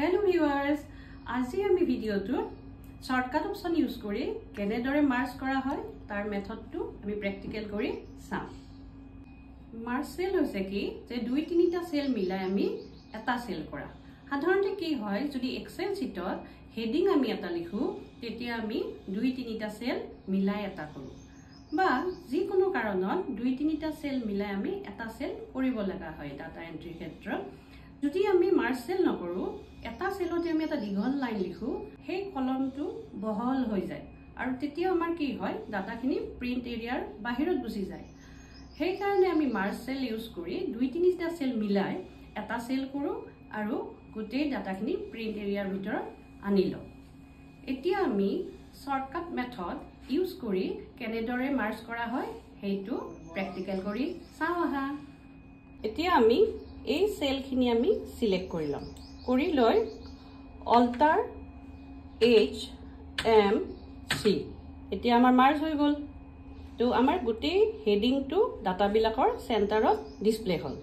Hello viewers, আজি আমি ভিডিওটো শৰ্টকাট অপশন ইউজ কৰি কেনেদৰে মাৰ্জ কৰা হয় তাৰ মেথডটো আমি প্ৰ্যাকটিক্যাল কৰি চাম। মাৰ্জ সেল হৈছে কি যে দুই তিনিটা সেল মিলাই আমি এটা সেল কৰা। সাধাৰণতে কি হয় যদি এক্সেল শীটত হেডিং আমি এটা লিখো তেতিয়া আমি দুই তিনিটা সেল মিলাই এটা কৰো বা যিকোনো কাৰণত দুই তিনিটা সেল মিলাই আমি এটা সেল কৰিব লগা হয় ডাটা এন্ট্ৰি ক্ষেত্ৰত। যদি আমি মাৰ্জ সেল নকৰো এটা সেলতে আমি এটা দীঘল লাইন লিখো সেই কলমটো বহল হৈ যায় আৰু তেতিয়া আমাৰ কি হয় ডাটাখিনি প্ৰিন্ট এৰিয়াৰ বাহিৰত গুচি যায়। সেই কাৰণে আমি মাৰ্জ সেল ইউজ কৰি দুই তিনিটা সেল মিলাই এটা সেল কৰো আৰু গোটেই ডাটাখিনি প্ৰিন্ট এৰিয়াৰ ভিতৰত আনি লওঁ। এতিয়া আমি শৰ্টকাট মেথড ইউজ কৰি কেনেদৰে মাৰ্জ কৰা হয় সেইটো প্ৰ্যাকটিক্যাল কৰি চাওঁ আহা। এতিয়া আমি এই সেলখিনি আমি সিলেক্ট কৰি লম। কৰি লৈ অল্টাৰ H M C এতিয়া আমাৰ মাৰ্জ হৈ গ'ল। তো আমাৰ গোটেই হেডিংটো ডাটাবিলাকৰ চেণ্টাৰত ডিসপ্লে হ'ল।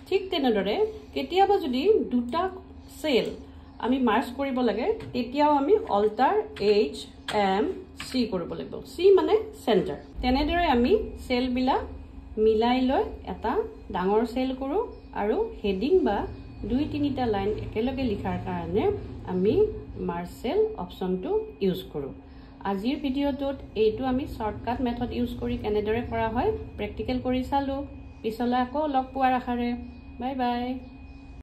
ঠিক তেনেদৰে কেতিয়াবা যদি দুটা সেল আমি মাৰ্জ কৰিব লাগে তেতিয়াও আমি অল্টাৰ H M C কৰিব লাগিব। C মানে চেণ্টাৰ। তেনেদৰে আমি সেলবিলাক মিলাই লৈ এটা ডাঙৰ সেল কৰো আৰু হেডিং বা দুই তিনিটা লাইন একেলগে লিখাৰ কাৰণে আমি মাৰ্জ সেল অপশনটো ইউজ কৰো। আজিৰ ভিডিওটোত এইটো আমি শৰ্টকাট মেথড ইউজ কৰি কেনেদৰে কৰা হয় প্ৰ্যাকটিক্যাল কৰি চালো। পিছলৈ আকৌ লগ পোৱাৰ আশাৰে বাই বাই।